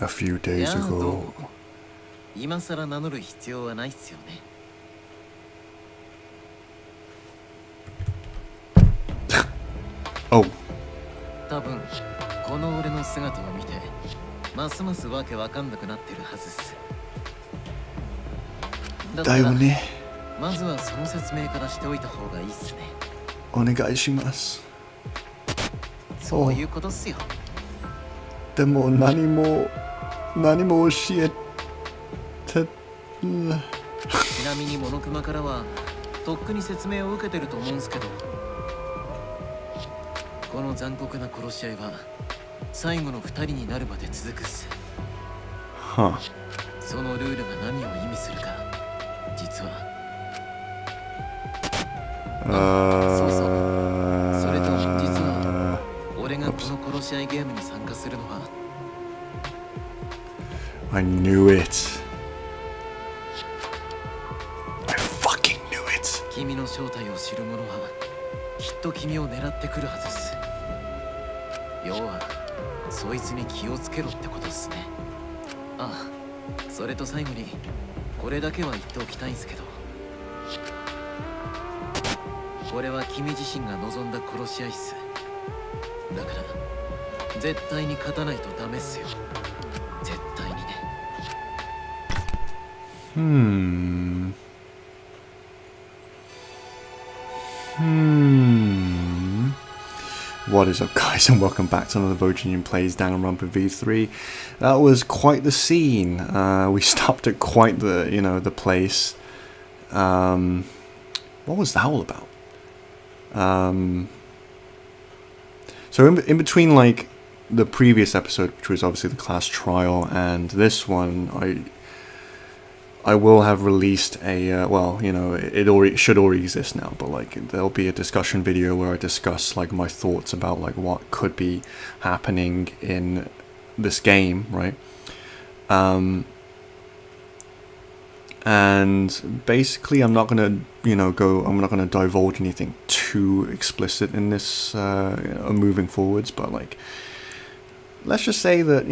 a few days ago. 今さら名乗る必要はないっすよね。Oh. 多分この俺の姿を見てますますわけわかんなくなってるはずっす。だよね。まずはその説明からしておいた方がいいっすね。お願いします。そういうことっすよ。でも何も教えて。ちなみにモノクマからはとっくに説明を受けてると思うんすけど、この残酷な殺し合いは最後の2人になるまで続くっす。はあ、そのルールが何を意味するか、実はそうそう、それと実は俺がこの殺し合いゲームに参加するのは I knew it. I fucking knew it. 君の正体を知る者はきっと君を狙ってくるはずっす。要はそいつに気をつけろってことっすね。ああ、それと最後にこれだけは言っておきたいんすけど、これは君自身が望んだ殺し合いっす。だから絶対に勝たないとダメっすよ。絶対にね。What is up, guys, and welcome back to another Bowjinjin Plays Danganronpa V3. That was quite the scene. We stopped at quite the, the place. What was that all about? So in between, like, the previous episode, which was obviously the class trial, and this one, I will have released a, well, it should already exist now, but like there'll be a discussion video where I discuss like my thoughts about like what could be happening in this game, right? And basically I'm not gonna, I'm not gonna divulge anything too explicit in this, moving forwards, but like, let's just say that,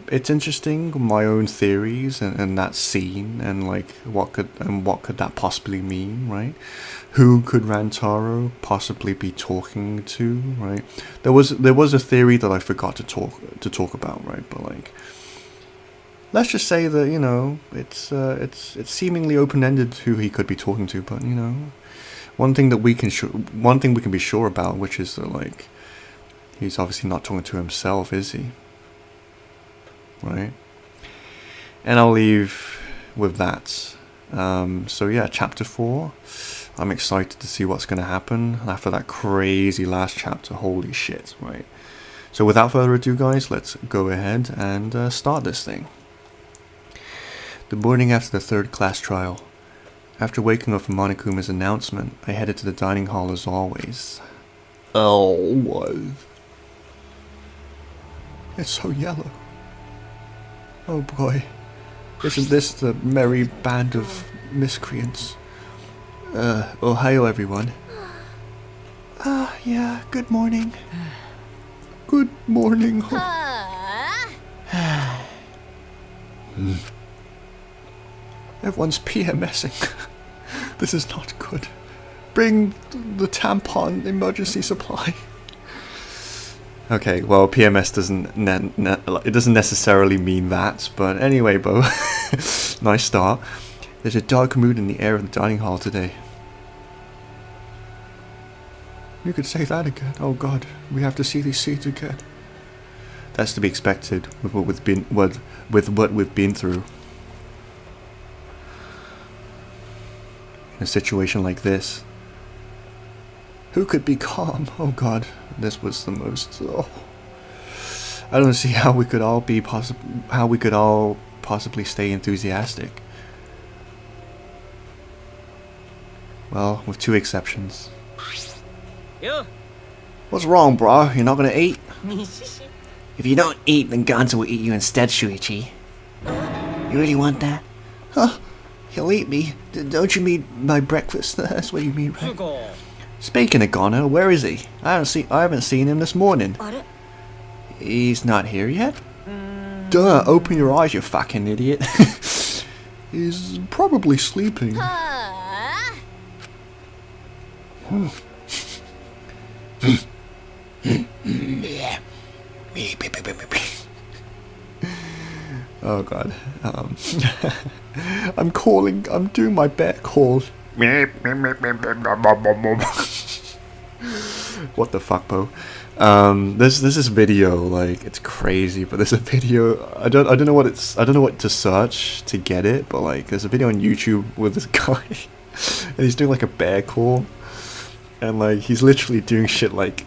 it's interesting, my own theories and that scene, and like what could that possibly mean, right? Who could Rantaro possibly be talking to, right? There was a theory that I forgot to talk about, right? But like, let's just say that, it's seemingly open-ended who he could be talking to, but one thing we can be sure about, which is that like, he's obviously not talking to himself, is he? Right? And I'll leave with that. So yeah, chapter 4. I'm excited to see what's going to happen after that crazy last chapter. Holy shit, right? So without further ado, guys, let's go ahead and start this thing. The morning after the third class trial. After waking up from Monokuma's announcement, I headed to the dining hall as always. Oh, what? It's so yellow. Oh boy. Isn't this the merry band of miscreants? Ohio everyone. Yeah, good morning. Good morning. Everyone's PMSing. This is not good. Bring the tampon emergency supply. Okay, well, PMS doesn't necessarily mean that, but anyway, Bo, nice start. There's a dark mood in the air of the dining hall today. You could say that again. Oh God, we have to see these scenes again. That's to be expected with what we've been through. In a situation like this, who could be calm? Oh God, this was the most. Oh. I don't see how we could all possibly stay enthusiastic. Well, with two exceptions. Yeah. What's wrong, bro? You're not gonna eat? If you don't eat, then Gonzo will eat you instead, Shuichi. You really want that? Huh? He'll eat me. Don't you mean my breakfast? That's what you mean, right? Speaking of Gonzo, where is he? I haven't seen him this morning. He's not here yet? Duh, open your eyes, you fucking idiot. He's probably sleeping. Oh god. I'm doing my bear call. What the fuck, Bo? There's this video, like, it's crazy, but there's a video, I don't know what to search to get it, but like there's a video on YouTube with this guy and he's doing like a bear call, and like he's literally doing shit like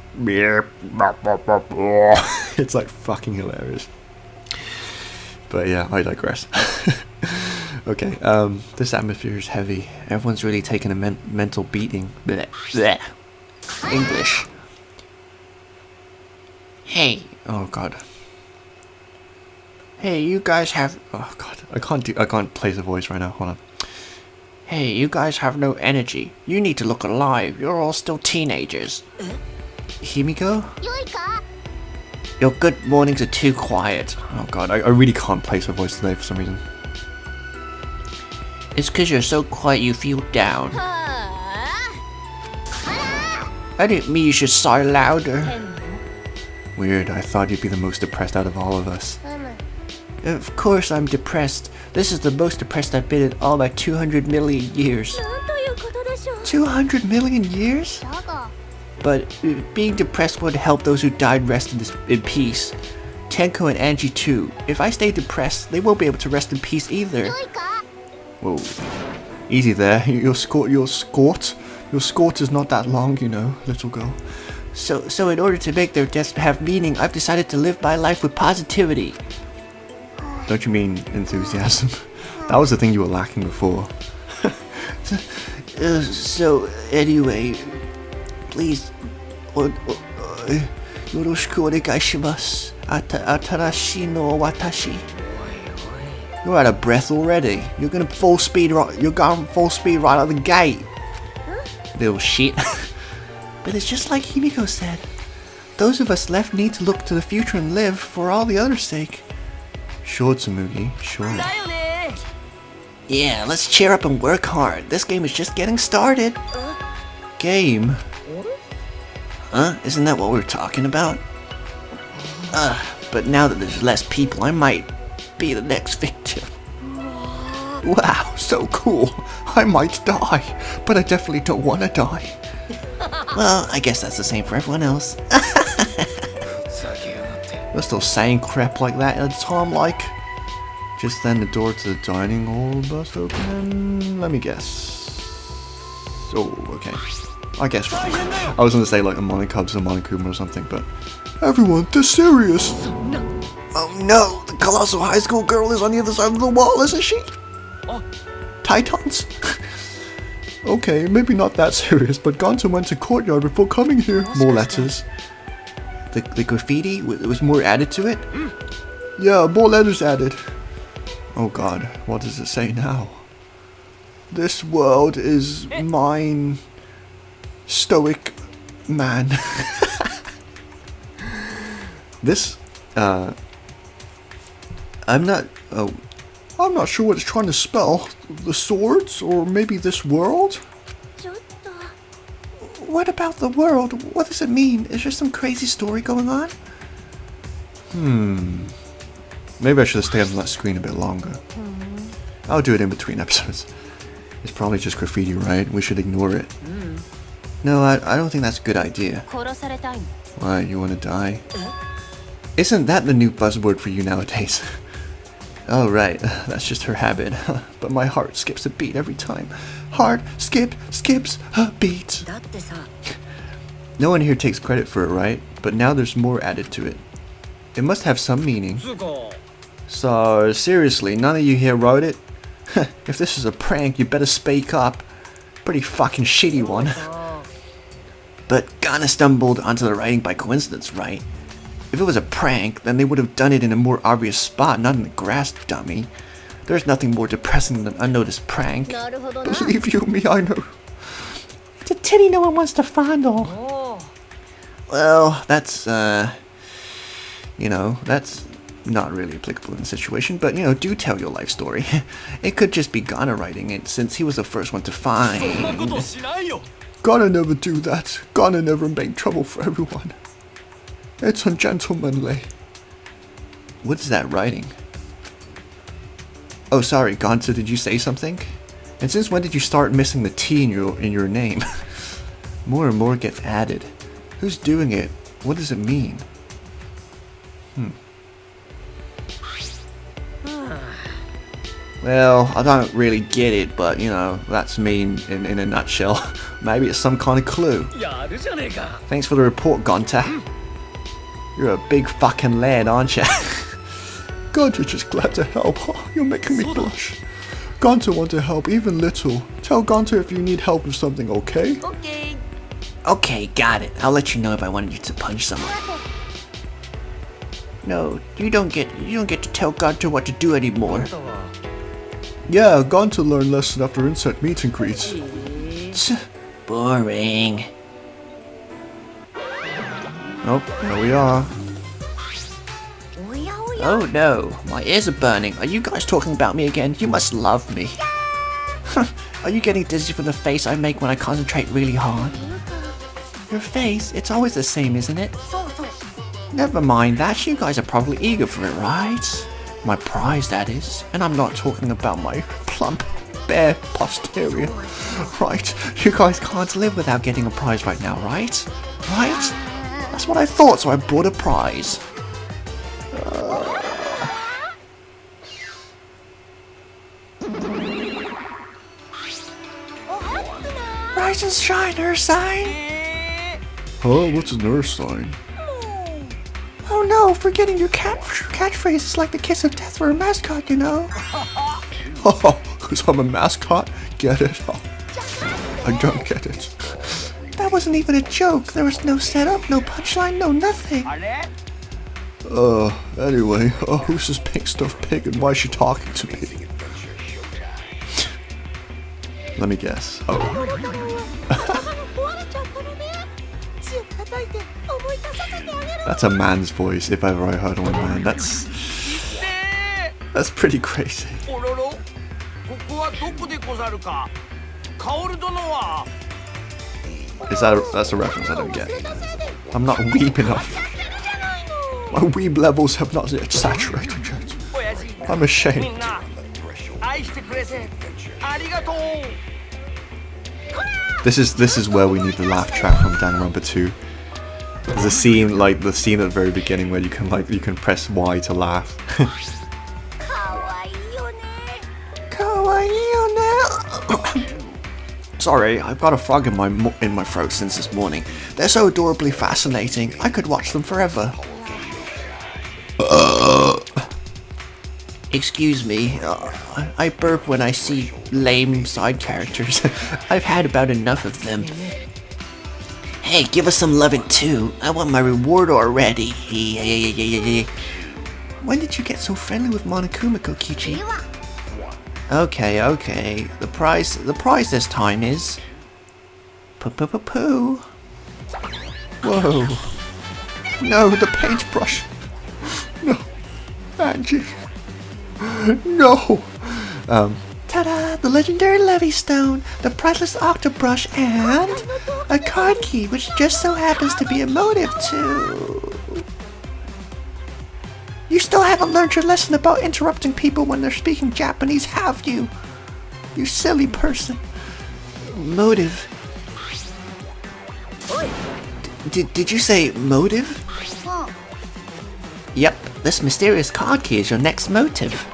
it's like fucking hilarious. But yeah, I digress. Okay, this atmosphere is heavy. Everyone's really taking a mental beating. Blech. Blech. English. Hey. Oh god. Hey, you guys have. Oh god, I can't place a voice right now. Hold on. Hey, you guys have no energy. You need to look alive. You're all still teenagers. Himiko? Your good mornings are too quiet. Oh god, I really can't place a voice today for some reason. It's cause you're so quiet you feel down. I didn't mean you should sigh louder. Weird, I thought you'd be the most depressed out of all of us. Of course I'm depressed. This is the most depressed I've been in all my 200 million years. 200 million years? But being depressed would help those who died rest in peace. Tenko and Angie too. If I stay depressed, they won't be able to rest in peace either. Whoa. Easy there. Your skort is not that long, you know, little girl. So in order to make their deaths have meaning, I've decided to live my life with positivity. Don't you mean enthusiasm? That was the thing you were lacking before. So anyway, please, yoroshiku onegaishimasu. Atarashi no watashi. You're out of breath already. You're going full speed right out of the gate. Little shit. But it's just like Himiko said. Those of us left need to look to the future and live for all the others' sake. Sure, Tsumugi, sure. Yeah, let's cheer up and work hard. This game is just getting started. Game? Huh? Isn't that what we're talking about? But now that there's less people, I might be the next victim. Wow, so cool. I might die, but I definitely don't want to die. Well, I guess that's the same for everyone else. We're still saying crap like that at a time like. Just then the door to the dining hall burst open and let me guess. Oh, okay. I guess wrong. I was gonna say like a Monokubs or Monokuma or something, but everyone, they're serious. Oh no, the colossal high school girl is on the other side of the wall, isn't she? Titans? Okay, maybe not that serious, but Gonta went to courtyard before coming here. More letters. The graffiti was more added to it? Yeah, more letters added. Oh god, what does it say now? This world is mine, stoic man. This, I'm not sure what it's trying to spell. The swords? Or maybe this world? What about the world? What does it mean? Is there some crazy story going on? Maybe I should have stayed on that screen a bit longer. I'll do it in between episodes. It's probably just graffiti, right? We should ignore it. No, I don't think that's a good idea. Why, you want to die? Isn't that the new buzzword for you nowadays? Oh right, that's just her habit. But my heart skips a beat every time. Heart skips a beat. No one here takes credit for it, right? But now there's more added to it. It must have some meaning. So, seriously, none of you here wrote it? If this is a prank, you better speak up. Pretty fucking shitty one. But Ghana stumbled onto the writing by coincidence, right? If it was a prank, then they would have done it in a more obvious spot, not in the grass, dummy. There's nothing more depressing than an unnoticed prank. Believe you me, I know. It's a titty no one wants to fondle. Well, that's, you know, that's not really applicable in the situation, but do tell your life story. It could just be Ghana writing it, since he was the first one to find. Ghana never do that. Ghana never make trouble for everyone. It's ungentlemanly. What is that writing? Oh, sorry, Gonta, did you say something? And since when did you start missing the T in your name? More and more gets added. Who's doing it? What does it mean? Well, I don't really get it, but that's me in a nutshell. Maybe it's some kind of clue. Thanks for the report, Gonta. You're a big fucking lad, aren't you? Gonta just glad to help. Oh, you're making me blush. Gonta want to help, even little. Tell Gonta if you need help with something, okay? Okay, got it. I'll let you know if I wanted you to punch someone. No, you don't get to tell Gonta what to do anymore. Yeah, Gonta learned lesson after insect meet and greets. Boring. Oh, there we are. Oh no, my ears are burning. Are you guys talking about me again? You must love me. Are you getting dizzy from the face I make when I concentrate really hard? Your face? It's always the same, isn't it? Never mind that, you guys are probably eager for it, right? My prize, that is. And I'm not talking about my plump, bare posterior. Right, you guys can't live without getting a prize right now, right? Right? That's what I thought, so I brought a prize. Rise and shine, Earth sign! Huh? What's an Earth sign? Oh no, forgetting your catchphrase is like the kiss of death for a mascot, you know? Oh, because I'm a mascot? Get it? I don't get it. That wasn't even a joke. There was no setup, no punchline, no nothing. Anyway, who's this pink stuffed pig and why is she talking to me? Let me guess. That's a man's voice, if ever I heard one man. That's pretty crazy. That's a reference I don't get. I'm not weeb enough. My weeb levels have not yet saturated yet. I'm ashamed. This is where we need the laugh track from Danganronpa 2. There's a scene, like the scene at the very beginning, where you can press Y to laugh. Sorry, I've got a frog in my throat since this morning. They're so adorably fascinating. I could watch them forever. Excuse me, I burp when I see lame side characters. I've had about enough of them. Hey, give us some lovin' too. I want my reward already. When did you get so friendly with Monokumiko, Kichi? Okay. The prize this time is... Poo. Whoa. No, the paintbrush. No. Angie. No! Ta-da! The legendary Levy Stone, the priceless Octobrush, and a card key, which just so happens to be a motive too. You still haven't learned your lesson about interrupting people when they're speaking Japanese, have you? You silly person. Motive. Did you say motive? Yep, this mysterious card key is your next motive.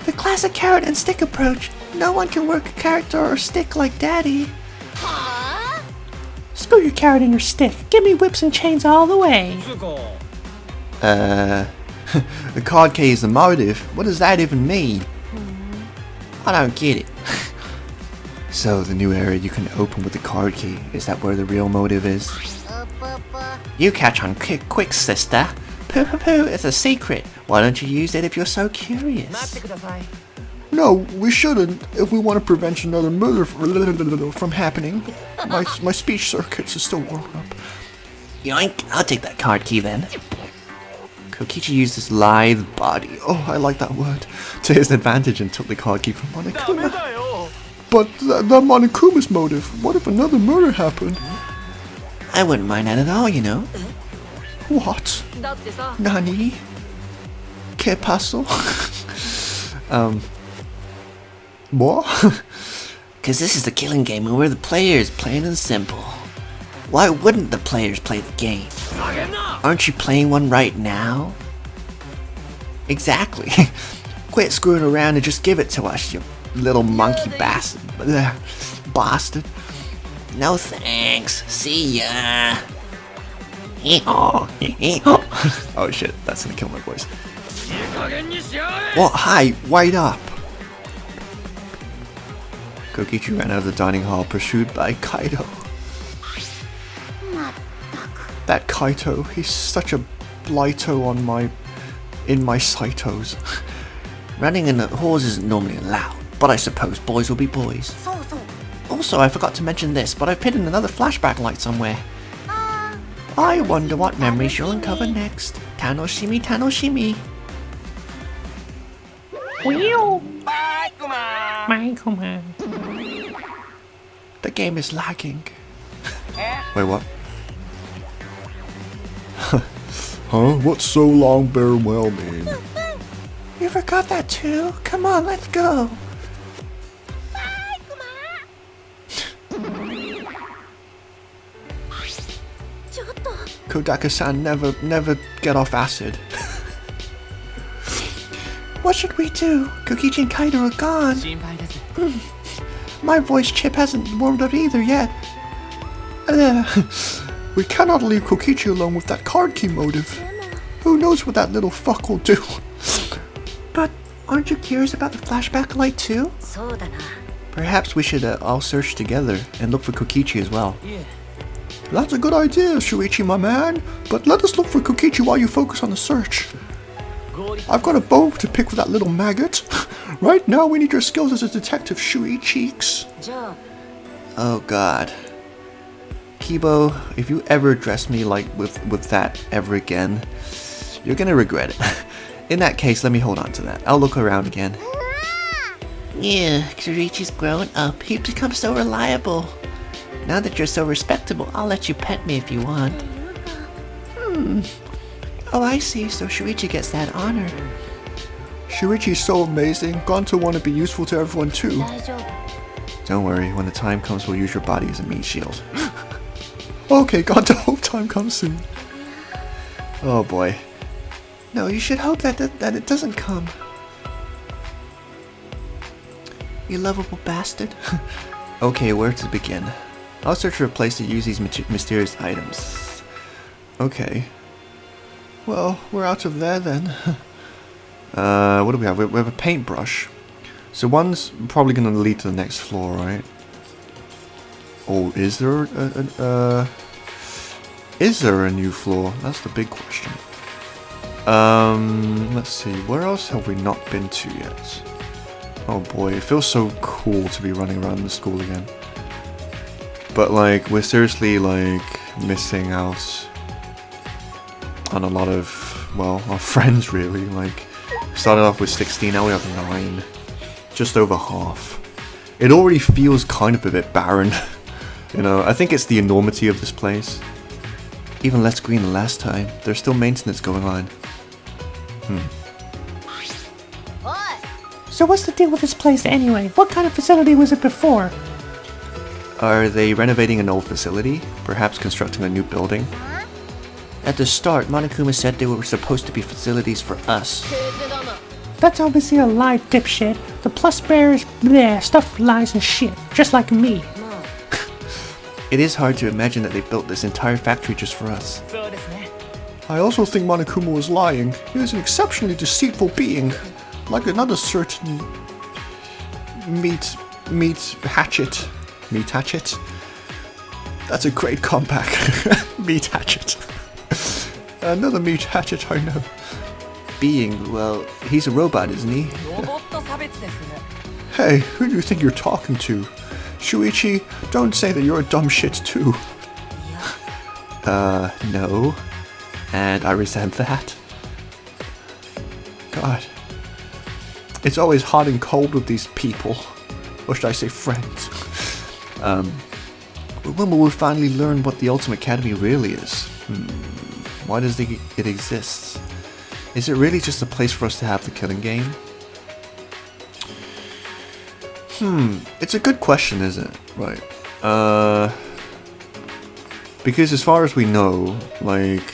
The classic carrot and stick approach. No one can work a character or stick like Daddy. Screw your carrot and your stick. Give me whips and chains all the way. The card key is the motive? What does that even mean? I don't get it. So, the new area you can open with the card key, is that where the real motive is? You catch on quick, sister. Poo, it's a secret. Why don't you use it if you're so curious? No, we shouldn't, if we want to prevent another murder from happening. My speech circuits are still warming up. Yoink, I'll take that card key then. Kokichi used his lithe body, Oh, I like that word. To his advantage and took the card key from Monokuma. But that Monokuma's motive. What if another murder happened? I wouldn't mind that at all, you know. What? だってさ Nani? ¿Qué pasó? What? Because this is the killing game and we're the players, plain and simple. Why wouldn't the players play the game? Aren't you playing one right now? Exactly. Quit screwing around and just give it to us, you little monkey bastard. Bastard. No thanks. See ya. Oh shit, that's gonna kill my voice. いい加減にしやがれ What? Hi, wait up. Kokichi ran out of the dining hall, pursued by Kaito. That Kaito, he's such a blighto in my Saitos. Running in the halls isn't normally allowed, but I suppose boys will be boys. そうそう Also, I forgot to mention this, but I've hidden another flashback light somewhere. I wonder what memory she'll uncover next. Tanoshimi, Tanoshimi. The game is lagging. Wait, what? Huh? What's so long bear well mean? You forgot that too? Come on, let's go. Kodaka-san, never get off acid. What should we do? Kokichi and Kaito are gone. 心配です My voice chip hasn't warmed up either yet. We cannot leave Kokichi alone with that card key motive. Who knows what that little fuck will do? But aren't you curious about the flashback light too? そうだな Perhaps we should all search together and look for Kokichi as well. That's a good idea, Shuichi, my man. But let us look for Kokichi while you focus on the search. I've got a bone to pick with that little maggot. Right now, we need your skills as a detective, Shuichi. じゃあ Oh god. Kibo, if you ever address me like with that ever again, you're gonna regret it. In that case, let me hold on to that. I'll look around again. Yeah, Kirichi's grown up. He's become so reliable. Now that you're so respectable, I'll let you pet me if you want. Oh, I see. So Shuichi gets that honor. Shuichi's so amazing, going to want to be useful to everyone too. 大丈夫 Don't worry, when the time comes, we'll use your body as a meat shield. Okay, God, I hope time comes soon. Oh boy. No, you should hope that it doesn't come. You lovable bastard. Okay, where to begin? I'll search for a place to use these mysterious items. Okay. Well, we're out of there then. What do we have? We have a paintbrush. So one's probably going to lead to the next floor, right? Oh, is there a new floor? That's the big question. Let's see. Where else have we not been to yet? Oh boy, it feels so cool to be running around the school again. But like, we're seriously like missing out on a lot of, well, our friends really. Like, started off with 16, now we have 9. Just over half. It already feels kind of a bit barren. You know, I think it's the enormity of this place. Even less green than last time. There's still maintenance going on. おい So what's the deal with this place anyway? What kind of facility was it before? Are they renovating an old facility? Perhaps constructing a new building? At the start, Monokuma said they were supposed to be facilities for us. クズども That's obviously a lie, dipshit. The plus bears, bleh, stuff lies and shit, just like me. It is hard to imagine that they built this entire factory just for us. そうですね I also think Monokuma was lying. He is an exceptionally deceitful being. Like another certain meat hatchet. Meat hatchet? That's a great comeback. Meat hatchet. Another meat hatchet, I know. Being, well, he's a robot, isn't he? ロボット差別ですね Hey, who do you think you're talking to? Shuichi, don't say that you're a dumb shit too. No. And I resent that. God. It's always hot and cold with these people. Or should I say friends? When will we finally learn what the Ultimate Academy really is? Why does it exist? Is it really just a place for us to have the killing game? It's a good question, isn't it? Right. Because as far as we know, like,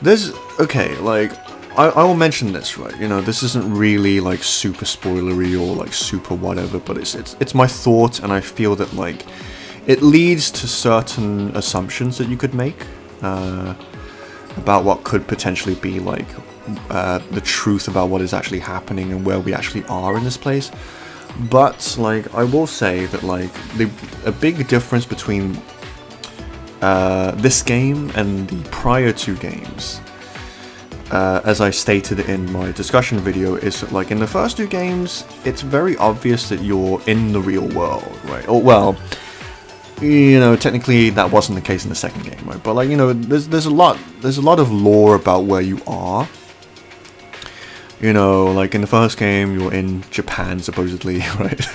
there's, okay, like, I will mention this, right? You know, this isn't really like super spoilery or like super whatever, but it's my thought, and I feel that like it leads to certain assumptions that you could make about what could potentially be like the truth about what is actually happening and where we actually are in this place. But like I will say that like a big difference between this game and the prior two games, as I stated in my discussion video, is that like in the first two games, it's very obvious that you're in the real world, right? Or well, you know, technically that wasn't the case in the second game, right? But like, you know, there's a lot of lore about where you are. You know, like in the first game, you're in Japan supposedly, right?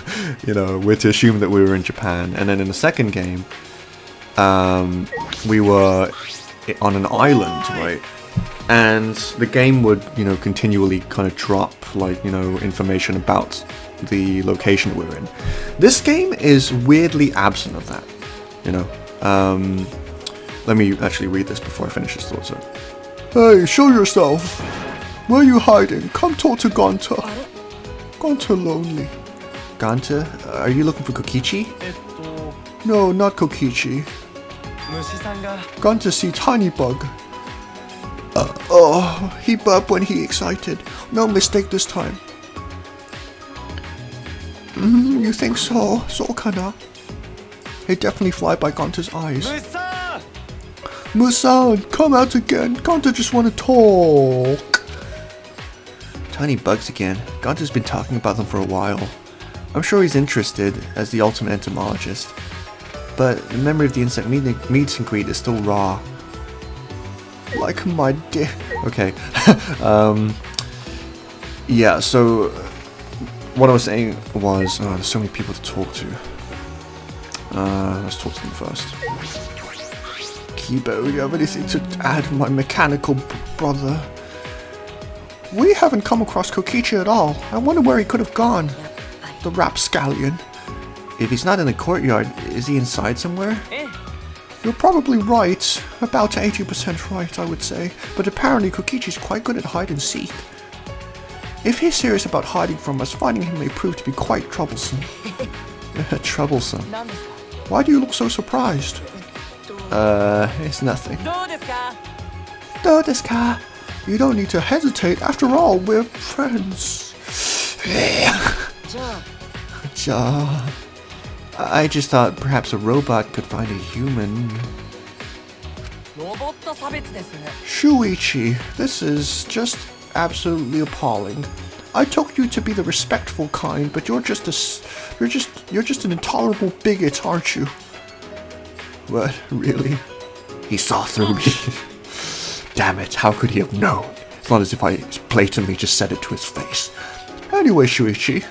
You know, we're to assume that we were in Japan, and then in the second game, we were on an island, right? And the game would, you know, continually kind of drop, like, you know, information about the location we're in. This game is weirdly absent of that, you know. Let me actually read this before I finish this thought. So, hey, show yourself. Where are you hiding? Come talk to Gonta. Gonta lonely. Gonta? Are you looking for Kokichi? No, not Kokichi. Gonta see tiny bug. Oh, he burp when he excited. No mistake this time. You think so? So kinda. He definitely fly by Gonta's eyes. Musan, come out again. Gonta just wanna talk. Tiny bugs again. Gonta's been talking about them for a while. I'm sure he's interested as the ultimate entomologist. But the memory of the insect meet and greet is still raw. Like my dick. Okay. Yeah, so what I was saying was, there's so many people to talk to. Let's talk to them first. Kibo, you have anything to add, my mechanical brother? We haven't come across Kokichi at all. I wonder where he could have gone. The rapscallion. If he's not in the courtyard, is he inside somewhere? You're probably right. About 80% right, I would say. But apparently Kokichi's quite good at hide and seek. If he's serious about hiding from us, finding him may prove to be quite troublesome. Troublesome. Why do you look so surprised? It's nothing. Do desu ka? You don't need to hesitate. After all, we're friends. I just thought perhaps a robot could find a human. Shuichi, this is just absolutely appalling. I took you to be the respectful kind, but you're just an intolerable bigot, aren't you? What, really? He saw through me. Damn it, how could he have known? It's not as if I blatantly just said it to his face. Anyway, Shuichi,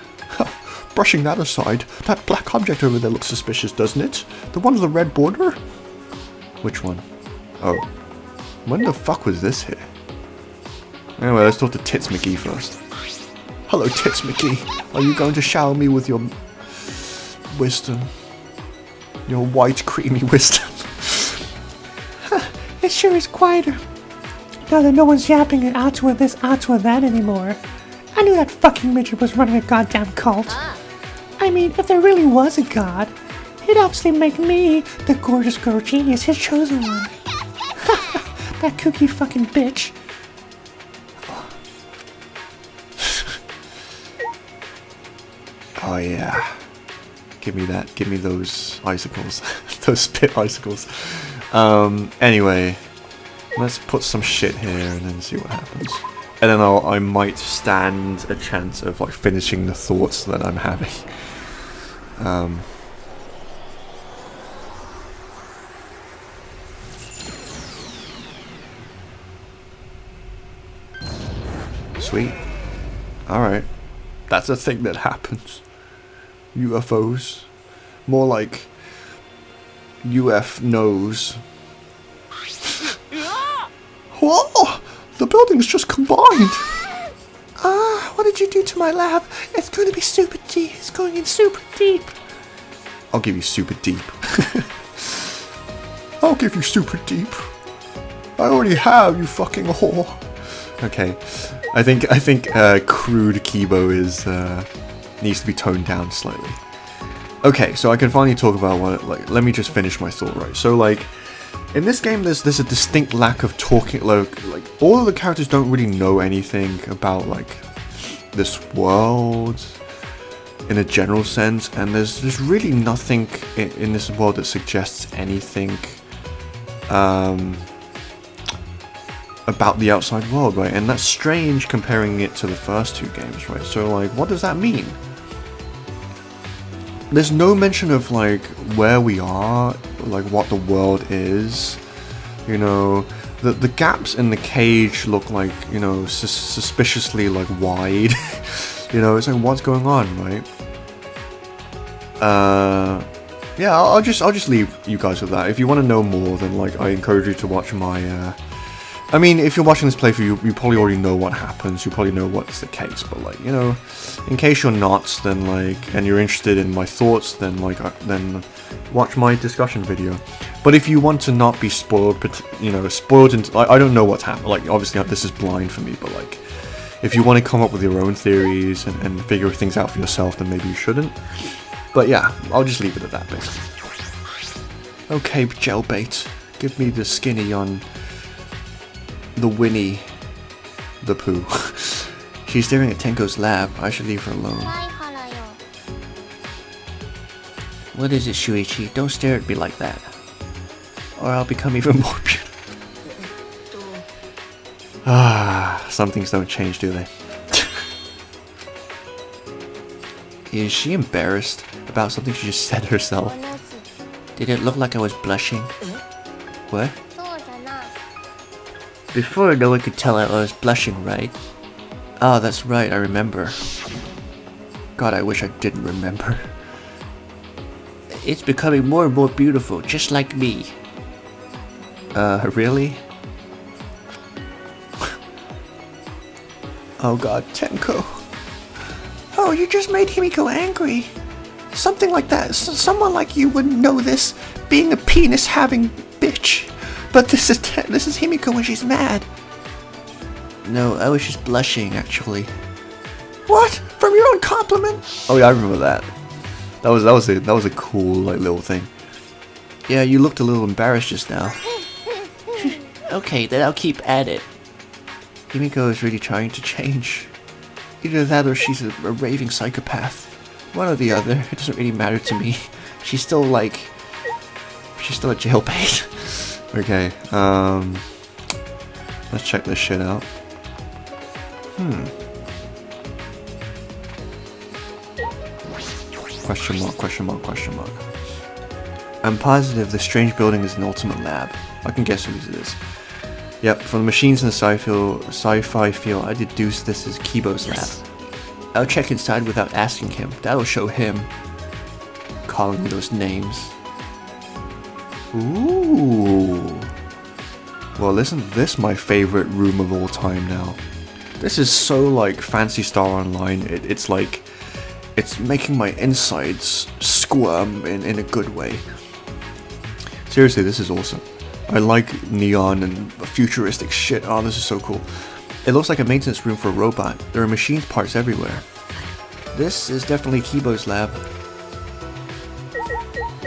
brushing that aside, that black object over there looks suspicious, doesn't it? The one with the red border? Which one? Oh. When the fuck was this here? Anyway, let's talk to Tits McGee first. Hello, Tits McGee. Are you going to shower me with your wisdom? Your white, creamy wisdom? It sure is quieter. Now that no one's yapping at Atua this, Atua that anymore. I knew that fucking midget was running a goddamn cult. I mean, if there really was a god, he'd obviously make me, the gorgeous girl genius, his chosen one. That kooky fucking bitch. Oh yeah. Give me that. Give me those icicles. Those spit icicles. Anyway. Let's put some shit here and then see what happens. And then I might stand a chance of like finishing the thoughts that I'm having. Sweet. Alright. That's a thing that happens. UFOs. More like UF knows. Whoa! The building's just combined! What did you do to my lab? It's going to be super deep. It's going in super deep. I'll give you super deep. I'll give you super deep. I already have, you fucking whore. Okay, I think crude Kibo is needs to be toned down slightly. Okay, so I can finally talk about what, like, let me just finish my thought, right? So, like, in this game, there's a distinct lack of talking, like all of the characters don't really know anything about, like, this world in a general sense, and there's really nothing in this world that suggests anything about the outside world, right? And that's strange comparing it to the first two games, right? So, like, what does that mean? There's no mention of, like, where we are, like, what the world is. You know, the gaps in the cage look like, you know, suspiciously, like, wide. You know, it's like, what's going on, right? Yeah, I'll just leave you guys with that. If you want to know more, then, like, I encourage you to watch my, I mean, if you're watching this playthrough, you probably already know what happens, you probably know what's the case, but, like, you know, in case you're not, then, like, and you're interested in my thoughts, then, like, then watch my discussion video. But if you want to not be spoiled, you know, spoiled into, I don't know what's happened, like, obviously this is blind for me, but, like, if you want to come up with your own theories and figure things out for yourself, then maybe you shouldn't. But yeah, I'll just leave it at that, basically. Okay, Gelbait, give me the skinny on the Winnie the Pooh. She's staring at Tenko's lab. I should leave her alone. What is it, Shuichi? Don't stare at me like that, or I'll become even more beautiful. Some things don't change, do they? Is she embarrassed about something she just said herself? Did it look like I was blushing? What? Before, no one could tell I was blushing, right? Oh, that's right, I remember. God, I wish I didn't remember. It's becoming more and more beautiful, just like me. Really? Oh god, Tenko. Oh, you just made Himiko angry. Something like that. Someone like you wouldn't know this, being a penis-having bitch. But this is Himiko when she's mad. No, I was just blushing, actually. What? From your own compliment? Oh yeah, I remember that. That was a cool, like, little thing. Yeah, you looked a little embarrassed just now. Okay, then I'll keep at it. Himiko is really trying to change. Either that or she's a raving psychopath. One or the other, it doesn't really matter to me. She's still a jailbait. Okay, let's check this shit out. Question mark, question mark, question mark. I'm positive the strange building is an ultimate lab. I can guess whose it is. Yep, from the machines in the sci-fi feel, I deduced this is Kibo's lab. I'll check inside without asking him. That'll show him. Calling me those names. Ooh. Well, isn't this my favorite room of all time now? This is so, like, Phantasy Star Online. It's like, it's making my insides squirm in a good way. Seriously, this is awesome. I like neon and futuristic shit. Oh, this is so cool. It looks like a maintenance room for a robot. There are machine parts everywhere. This is definitely Kibo's lab.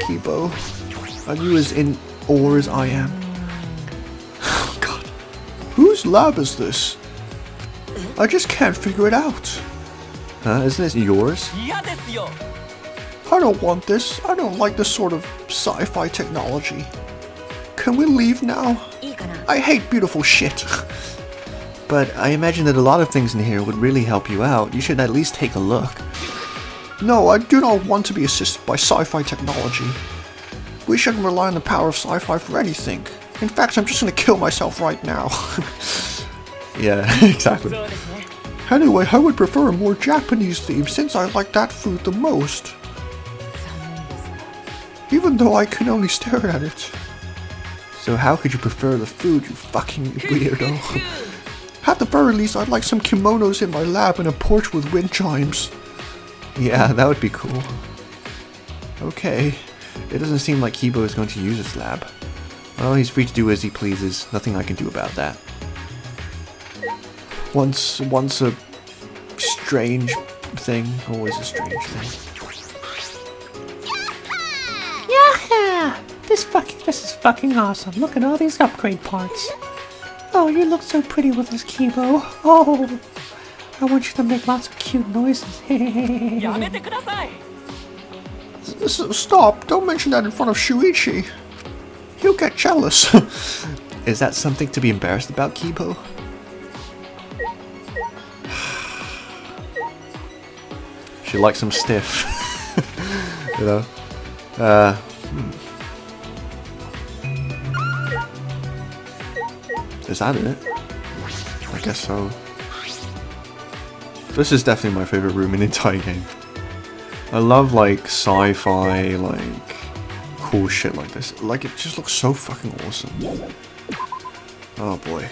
Kibo, are you as in awe as I am? Oh god. Whose lab is this? I just can't figure it out. Huh? Isn't this yours? I don't want this. I don't like this sort of sci-fi technology. Can we leave now? I hate beautiful shit. But I imagine that a lot of things in here would really help you out. You should at least take a look. No, I do not want to be assisted by sci-fi technology. We shouldn't rely on the power of sci-fi for anything. In fact, I'm just gonna kill myself right now. Yeah, exactly. Anyway, I would prefer a more Japanese theme since I like that food the most. Even though I can only stare at it. So how could you prefer the food, you fucking weirdo? At the very least, I'd like some kimonos in my lab and a porch with wind chimes. Yeah, that would be cool. Okay. It doesn't seem like Kibo is going to use his lab. Well, he's free to do as he pleases. Nothing I can do about that. Once a strange thing, always a strange thing. Yeah! This is fucking awesome. Look at all these upgrade parts. Oh, you look so pretty with this Kibo. Oh, I want you to make lots of cute noises. やめてください Stop! Don't mention that in front of Shuichi. He'll get jealous. Is that something to be embarrassed about, Kibo? She likes him stiff. You know? Is that it? I guess so. This is definitely my favorite room in the entire game. I love like sci-fi, like cool shit like this. Like it just looks so fucking awesome. Oh boy.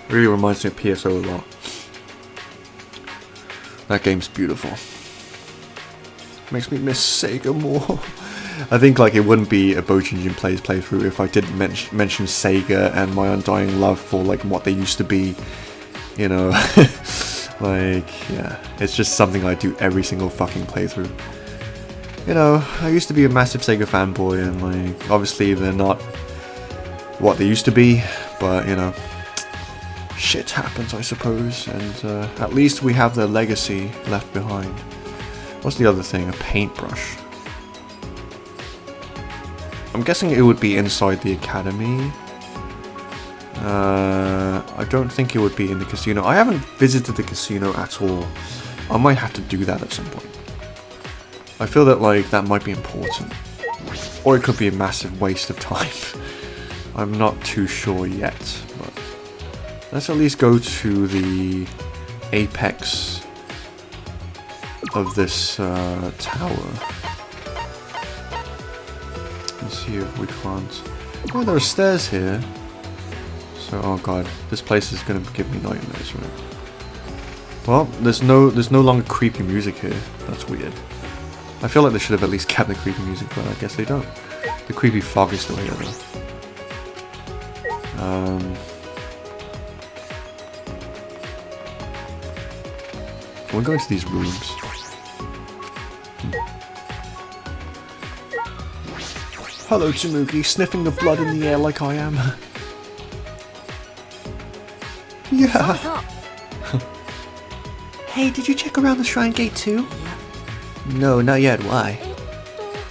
Really reminds me of PSO a lot. That game's beautiful. Makes me miss Sega more. I think like it wouldn't be a Bowjinjin Plays playthrough if I didn't mention Sega and my undying love for like what they used to be. You know. Like, yeah, it's just something I do every single fucking playthrough. You know, I used to be a massive Sega fanboy, and like, obviously they're not what they used to be, but you know, shit happens, I suppose, and at least we have their legacy left behind. What's the other thing? A paintbrush. I'm guessing it would be inside the academy. I don't think it would be in the casino. I haven't visited the casino at all. I might have to do that at some point. I feel that like that might be important. Or it could be a massive waste of time. I'm not too sure yet, but let's at least go to the apex of this tower. Let's see if we can't. Oh, there are stairs here. So, oh god, this place is gonna give me nightmares, right? Well, there's no longer creepy music here. That's weird. I feel like they should have at least kept the creepy music, but I guess they don't. The creepy fog is still here though. We'll go into these rooms. Hello, Tanuki, sniffing the blood in the air like I am. Yeah. Hey, did you check around the shrine gate too? No, not yet. Why?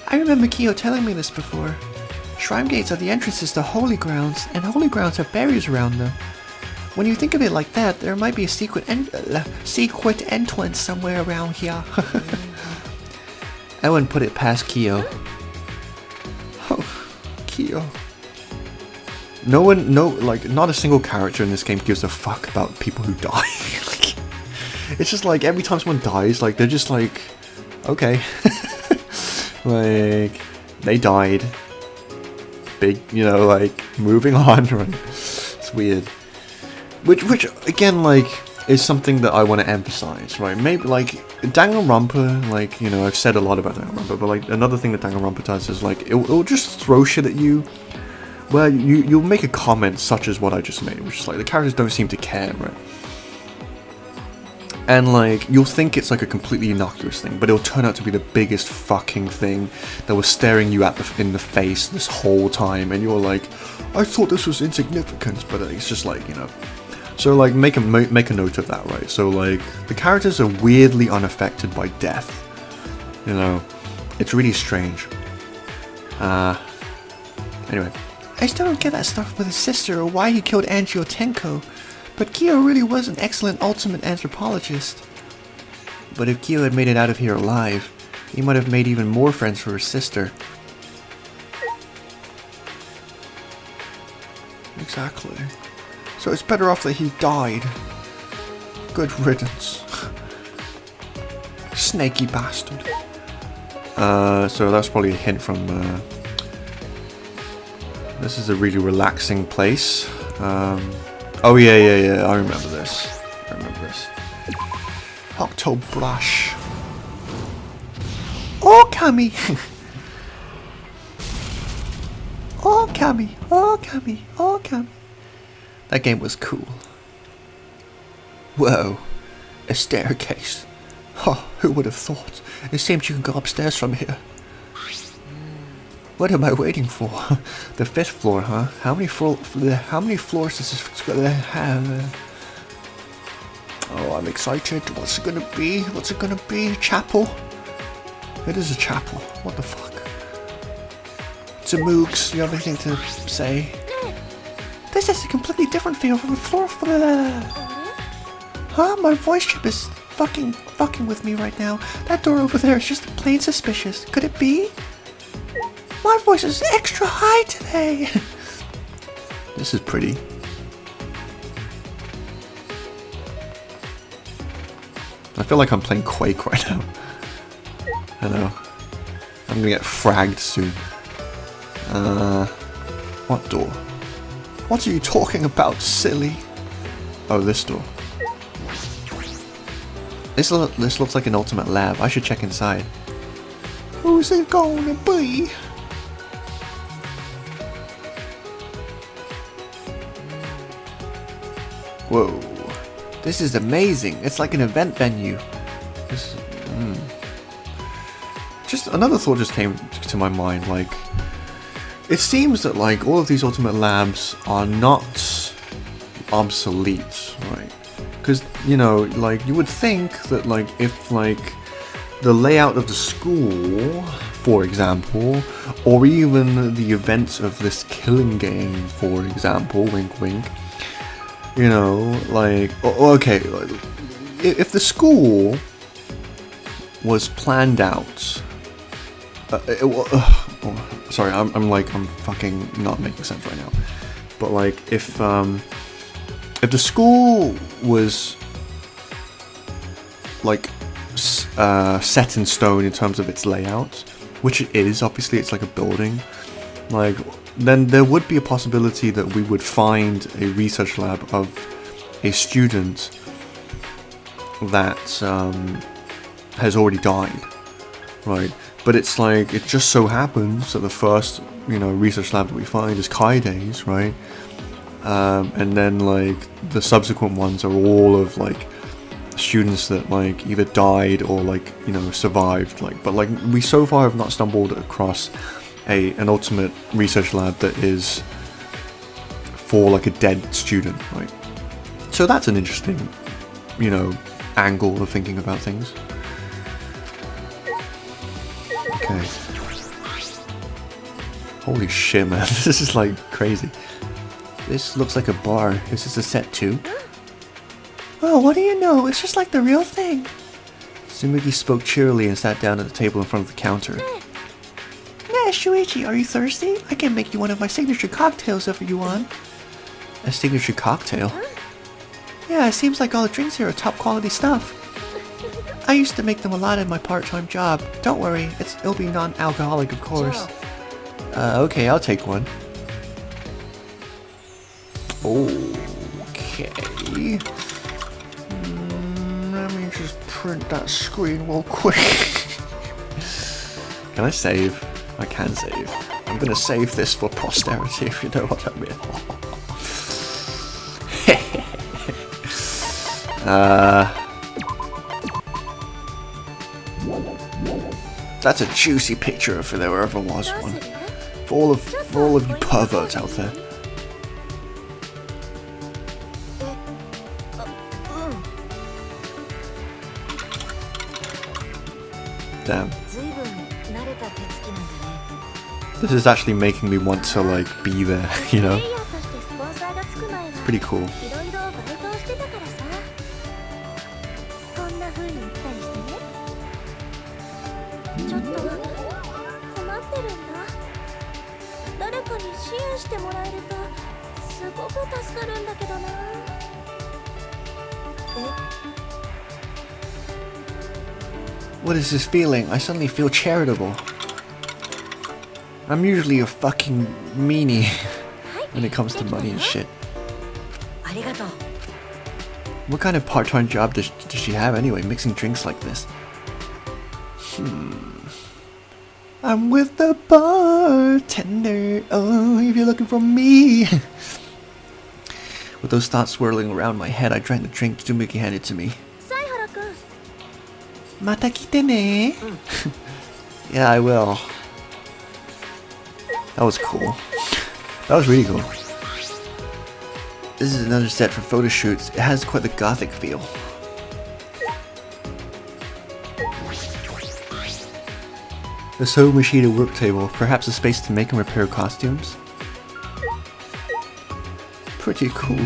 I remember Kyo telling me this before. Shrine gates are the entrances to holy grounds, and holy grounds have barriers around them. When you think of it like that, there might be a secret entrance somewhere around here. I wouldn't put it past Kyo. Oh, Kyo. Not a single character in this game gives a fuck about people who die. Like, it's just like every time someone dies, like they're just like, okay, like they died. Big, you know, like moving on. Right? It's weird. Which again, like, is something that I want to emphasize, right? Maybe like Danganronpa, like, you know, I've said a lot about Danganronpa, but like another thing that Danganronpa does is like it'll just throw shit at you. Well, you'll make a comment such as what I just made, which is like the characters don't seem to care, right? And like you'll think it's like a completely innocuous thing, but it'll turn out to be the biggest fucking thing that was staring you in the face this whole time, and you're like, I thought this was insignificant, but it's just like, you know. So like make a note of that, right? So like the characters are weirdly unaffected by death. You know, it's really strange. Anyway. I still don't get that stuff with his sister or why he killed Angiotenko, but Kyo really was an excellent ultimate anthropologist. But if Kyo had made it out of here alive, he might have made even more friends for his sister. Exactly. So it's better off that he died. Good riddance. Snaky bastard. So that's probably a hint from... this is a really relaxing place. Oh yeah, I remember this. Octobrush. Oh, Kami! Oh, Kami! That game was cool. Whoa, a staircase. Oh, who would have thought? It seems you can go upstairs from here. What am I waiting for? The 5th floor, huh? How many floors does this have? Oh, I'm excited. What's it gonna be? Chapel? It is a chapel. What the fuck? It's a Moogs. You have anything to say? This is a completely different feel from the floor. Huh? My voice chip is fucking with me right now. That door over there is just plain suspicious. Could it be? My voice is extra high today. This is pretty. I feel like I'm playing Quake right now. I know. I'm gonna get fragged soon. What door? What are you talking about, silly? Oh, this door. This looks like an ultimate lab. I should check inside. Who's it gonna be? Whoa. This is amazing. It's like an event venue. Just another thought just came to my mind. Like, it seems that like all of these ultimate labs are not obsolete, right? Because, you know, like you would think that like if like the layout of the school, for example, or even the events of this killing game, for example, wink wink, you know, like, okay, like, if the school was planned out, sorry, I'm fucking not making sense right now, but like, if the school was like set in stone in terms of its layout, which it is, obviously it's like a building, like, then there would be a possibility that we would find a research lab of a student that has already died, right? But it's like, it just so happens that the first, you know, research lab that we find is Kaide's, right? And then like the subsequent ones are all of like students that like either died or like, you know, survived, like, but like we so far have not stumbled across an ultimate research lab that is for like a dead student, right? So that's an interesting, you know, angle of thinking about things. Okay. Holy shit, man, this is like crazy. This looks like a bar. Is this a set too? Oh, what do you know? It's just like the real thing. Tsumugi spoke cheerily and sat down at the table in front of the counter. Nah, Shuichi, are you thirsty? I can make you one of my signature cocktails if you want. A signature cocktail? Yeah, it seems like all the drinks here are top quality stuff. I used to make them a lot in my part-time job. Don't worry, it'll be non-alcoholic, of course. Okay, I'll take one. Okay. Let me just print that screen real quick. Can I save? I can save. I'm gonna save this for posterity, if you know what I mean. That's a juicy picture if there ever was one. For all of you perverts out there. Damn. This is actually making me want to like be there, you know? Pretty cool. What is this feeling? I suddenly feel charitable. I'm usually a fucking meanie when it comes to money and shit. What kind of part-time job does she have anyway, mixing drinks like this? I'm with the bartender. Oh, if you're looking for me. With those thoughts swirling around my head, I drank the drink Tsumuki handed to me. Mata kite ne. Yeah, I will. That was cool. That was really cool. This is another set for photo shoots. It has quite the gothic feel. The sewing machine and work table, perhaps a space to make and repair costumes. Pretty cool.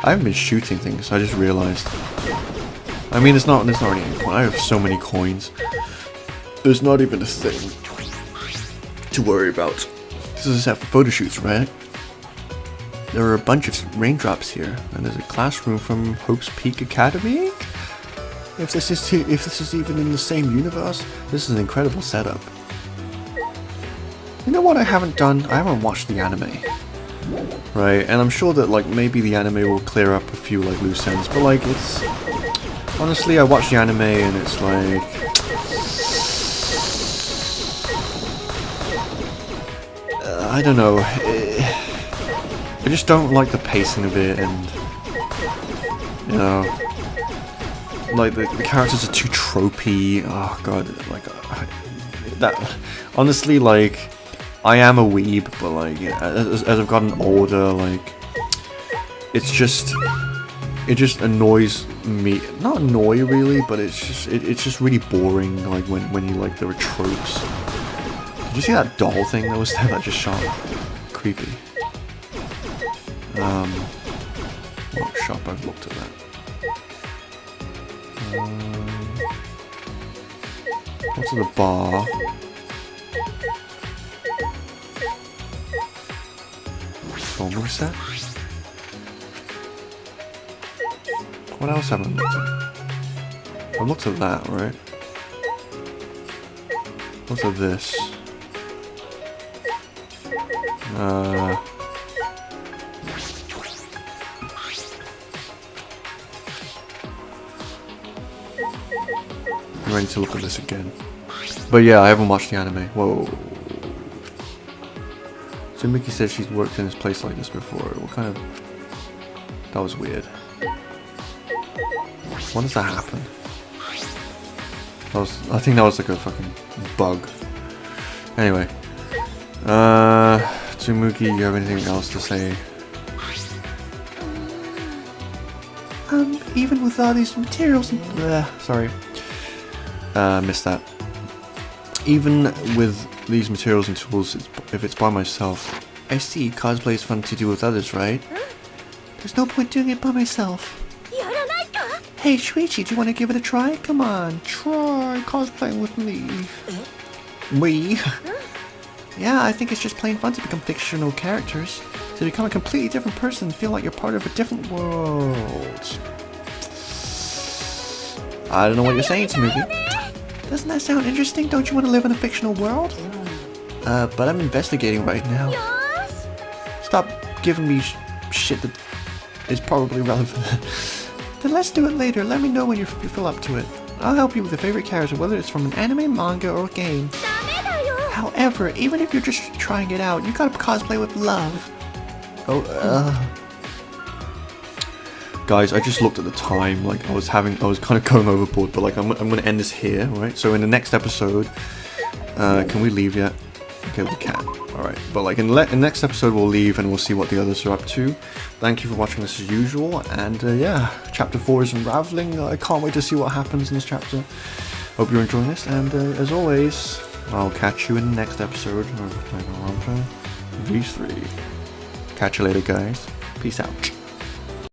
I haven't been shooting things, I just realized. I mean, there's not really any point. I have so many coins. There's not even a thing to worry about. This is a set for photo shoots, right? There are a bunch of raindrops here, and there's a classroom from Hope's Peak Academy? If this is even in the same universe, this is an incredible setup. You know what I haven't done? I haven't watched the anime. Right, and I'm sure that like maybe the anime will clear up a few like loose ends, but like it's... Honestly, I watched the anime and it's like... I don't know. I just don't like the pacing of it, and... You know... Like, the characters are too tropey. Oh god, like... that... Honestly, like... I am a weeb, but like, as I've gotten older, like... It's just... It just annoys me. Not annoy really, but it's just really boring, like, when you, like, there are tropes. Did you see that doll thing that was there that just shot? Creepy. Workshop, I've looked at that. What's in the bar? Filming set? What else haven't I looked at? I looked at that, right? What's at this? I'm ready to look at this again. But yeah, I haven't watched the anime. Whoa. Tsumuki says she's worked in this place like this before. What kind of... That was weird. When does that happen? I think that was like a fucking bug. Anyway. Tsumuki, you have anything else to say? Even with all these materials and... sorry. Missed that. Even with these materials and tools, if it's by myself... I see, cosplay is fun to do with others, right? There's no point doing it by myself. Hey, Shuichi, do you want to give it a try? Come on, try cosplaying with me. Me? Yeah, I think it's just plain fun to become fictional characters. To become a completely different person and feel like you're part of a different world. I don't know what you're saying, Tsumuki. Doesn't that sound interesting? Don't you want to live in a fictional world? But I'm investigating right now. Stop giving me shit that is probably relevant. Then let's do it later. Let me know when you feel up to it. I'll help you with your favorite character, whether it's from an anime, manga, or game. However, even if you're just trying it out, you gotta cosplay with love. Guys, I just looked at the time. Like I was kind of going overboard, but like I'm gonna end this here, right? So in the next episode, can we leave yet? Okay, we can. Alright, but like in the next episode we'll leave and we'll see what the others are up to. Thank you for watching this as usual, and yeah, chapter 4 is unraveling. I can't wait to see what happens in this chapter. Hope you're enjoying this, and as always, I'll catch you in the next episode of Danganronpa V3. Catch you later, guys. Peace out.